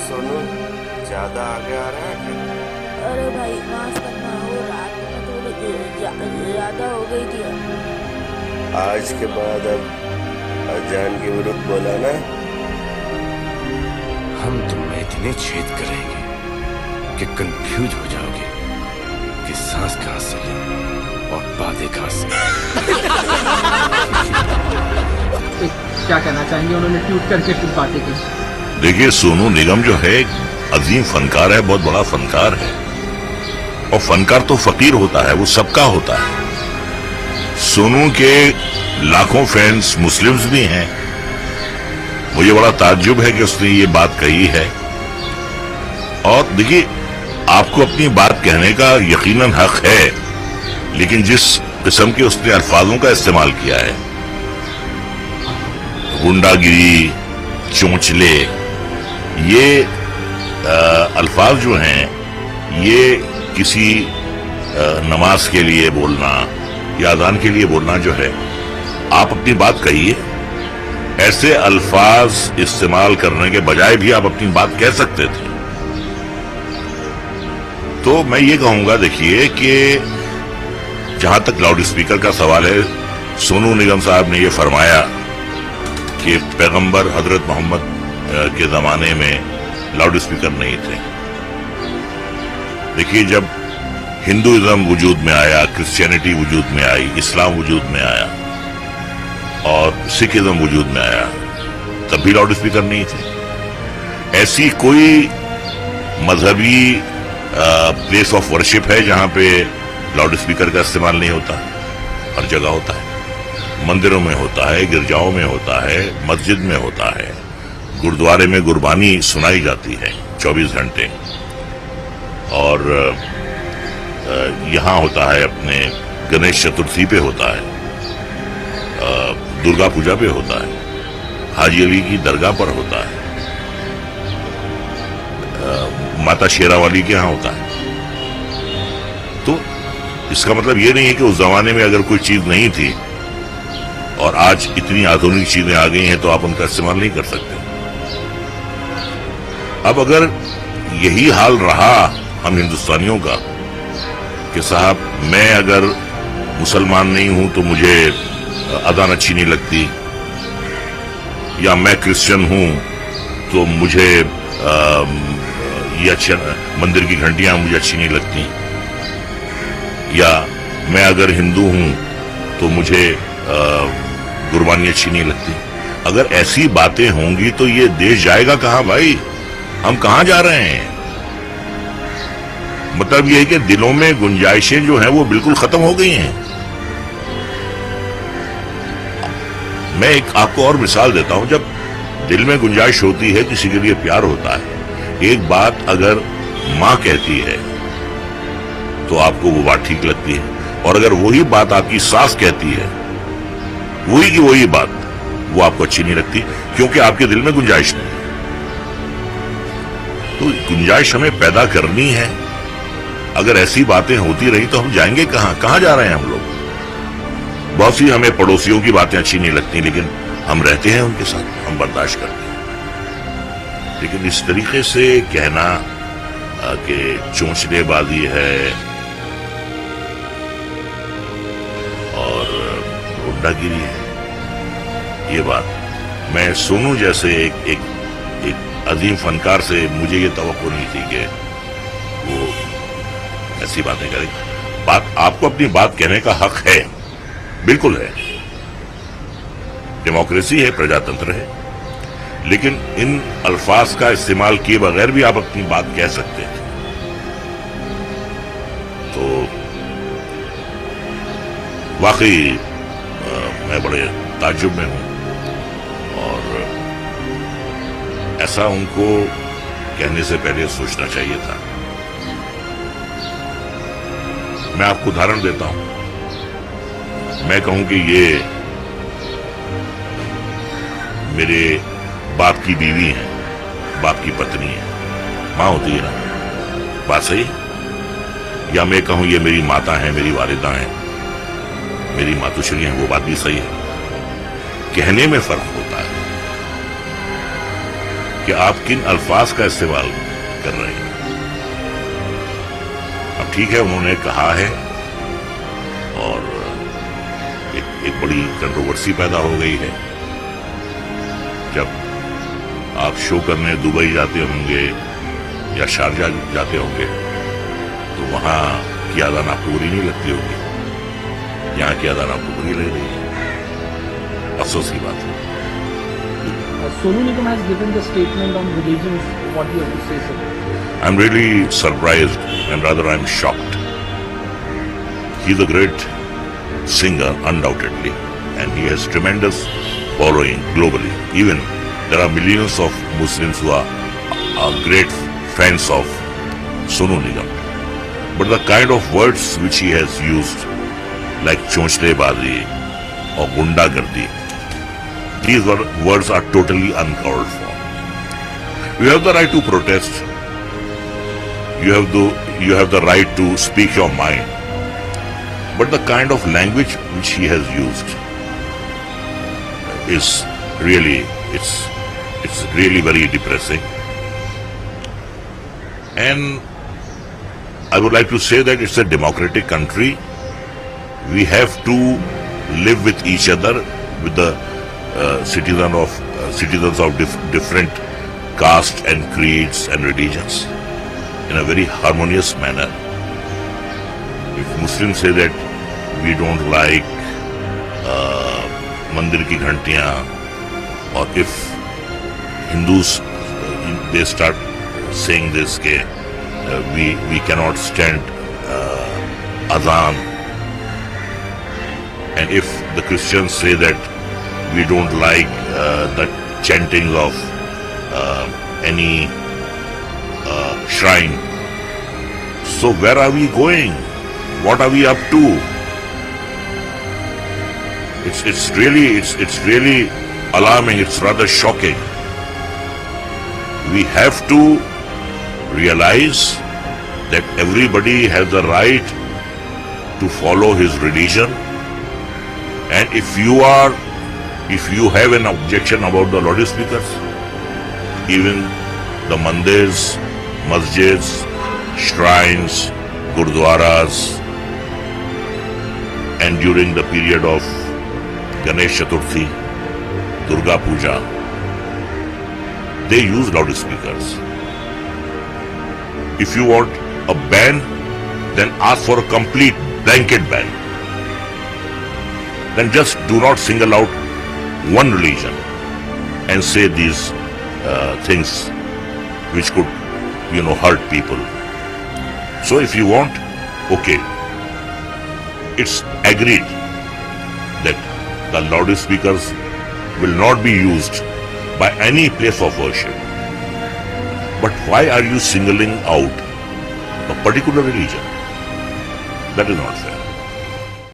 सोनू, ज्यादा आगे आ रहा है क्या? अरे भाई माफ करना, वो रात में थोड़ी ज्यादा हो गई थी। आज के बाद अब अजान के विरुद्ध बोला ना। हम तुम में इतने छेद करेंगे कि कंफ्यूज हो जाओगे कि सांस कहां से ले और बातें कहां से। क्या कहना चाहेंगे, उन्होंने ट्वीट करके कुछ बातें की। देखिए, सोनू निगम जो है अजीम फनकार है, बहुत बड़ा फनकार है, और फनकार तो फकीर होता है, वो सबका होता है। सोनू के लाखों फैंस मुस्लिम्स भी हैं। मुझे बड़ा ताज्जुब है कि उसने ये बात कही है। और देखिए, आपको अपनी बात कहने का यकीनन हक है, लेकिन जिस किस्म के उसने अल्फाजों का इस्तेमाल किया है, गुंडागिरी, चोंचले, ये अल्फाज जो हैं, ये किसी नमाज के लिए बोलना या अजान के लिए बोलना जो है, आप अपनी बात कहिए। ऐसे अल्फाज इस्तेमाल करने के बजाय भी आप अपनी बात कह सकते थे। तो मैं ये कहूंगा, देखिए कि जहां तक लाउड स्पीकर का सवाल है, सोनू निगम साहब ने ये फरमाया कि पैगंबर हजरत मोहम्मद के जमाने में लाउड स्पीकर नहीं थे। देखिए, जब हिंदुइज्म वजूद में आया, क्रिश्चियनिटी वजूद में आई, इस्लाम वजूद में आया और सिखिज्म वजूद में आया, तब भी लाउड स्पीकर नहीं थे। ऐसी कोई मजहबी प्लेस ऑफ वर्शिप है जहां पे लाउड स्पीकर का इस्तेमाल नहीं होता? हर जगह होता है। मंदिरों में होता है, गिरजाओं में होता है, मस्जिद में होता है, गुरुद्वारे में गुरबानी सुनाई जाती है 24 घंटे, और यहाँ होता है, अपने गणेश चतुर्थी पे होता है, दुर्गा पूजा पे होता है, हाजी अली की दरगाह पर होता है, माता शेरावाली के यहाँ होता है। तो इसका मतलब ये नहीं है कि उस जमाने में अगर कोई चीज नहीं थी और आज इतनी आधुनिक चीजें आ गई हैं तो आप उनका इस्तेमाल नहीं कर सकते। अब अगर यही हाल रहा हम हिंदुस्तानियों का कि साहब, मैं अगर मुसलमान नहीं हूं तो मुझे अजान अच्छी नहीं लगती, या मैं क्रिश्चियन हूं तो मुझे ये अच्छा, मंदिर की घंटियां मुझे अच्छी नहीं लगती, या मैं अगर हिंदू हूं तो मुझे गुरबानी अच्छी नहीं लगती। अगर ऐसी बातें होंगी तो ये देश जाएगा कहां भाई? हम कहां जा रहे हैं? मतलब ये है कि दिलों में गुंजाइशें जो हैं वो बिल्कुल खत्म हो गई हैं। मैं एक आपको और मिसाल देता हूं। जब दिल में गुंजाइश होती है, किसी के लिए प्यार होता है, एक बात अगर मां कहती है तो आपको वो बात ठीक लगती है, और अगर वही बात आपकी सास कहती है, वही की वही बात, वो आपको अच्छी नहीं लगती, क्योंकि आपके दिल में गुंजाइश नहीं है। तो गुंजाइश हमें पैदा करनी है। अगर ऐसी बातें होती रही तो हम जाएंगे कहां? कहां जा रहे हैं हम लोग? बहुत सी हमें पड़ोसियों की बातें अच्छी नहीं लगती, लेकिन हम रहते हैं उनके साथ, हम बर्दाश्त करते हैं। लेकिन इस तरीके से कहना कि चोंचलेबाजी है और गुंडागिरी है, ये बात मैं सोनू जैसे एक अजीम फनकार से मुझे ये तवक्को नहीं थी कि वो ऐसी बातें करेगा। बात, आपको अपनी बात कहने का हक है, बिल्कुल है, डेमोक्रेसी है, प्रजातंत्र है, लेकिन इन अल्फाज का इस्तेमाल किए बगैर भी आप अपनी बात कह सकते हैं। तो वाकई मैं बड़े ताज्जुब में हूं, और ऐसा उनको कहने से पहले सोचना चाहिए था। मैं आपको उदाहरण देता हूं। मैं कहूं कि ये मेरे बाप की बीवी है, बाप की पत्नी है, मां होती है ना, बात सही है? या मैं कहूं ये मेरी माता है, मेरी वालिदा है, मेरी मातुश्री है, वो बात भी सही है। कहने में फर्क होता है کہ آپ کن الفاظ کا استعمال کر رہے ہیں. اب ٹھیک ہے انہوں نے کہا ہے اور ایک بڑی کنٹروورسی پیدا ہو گئی ہے. جب آپ شو کرنے دبئی جاتے ہوں گے یا شارجہ جاتے ہوں گے تو وہاں کی اذان آپ کو بری نہیں لگتی ہوگی, یہاں کی اذان آپ کو بری لگ رہی ہے. افسوس کی بات ہے. Sonu Nigam has given the statement on religions. What do you have to say, sir? I'm really surprised and rather I'm shocked. He's a great singer, undoubtedly, and he has tremendous following globally. Even there are millions of Muslims who are great fans of Sonu Nigam. But the kind of words which he has used, like Chonchte Bazi or Gunda Gardi, these words are totally uncalled for. You have the right to protest. You have the right to speak your mind. But the kind of language which he has used is really, it's really very depressing. And I would like to say that it's a democratic country. We have to live with each other, with the citizens of different castes and creeds and religions in a very harmonious manner. If Muslims say that we don't like mandir ki ghantiyan, or if Hindus they start saying this ke we cannot stand adhan, and if the Christians say that we don't like the chanting of any shrine. So where are we going? What are we up to? It's really alarming. It's rather shocking. We have to realize that everybody has the right to follow his religion, and if you have an objection about the loudspeakers, even the mandirs, masjids, shrines, gurdwaras, and during the period of Ganesh Chaturthi, Durga Puja, they use loudspeakers. If you want a ban, then ask for a complete blanket ban. Then just do not single out one religion and say these things which could, hurt people. So if you want, okay, it's agreed that the loudspeakers will not be used by any place of worship. But why are you singling out a particular religion? That is not fair.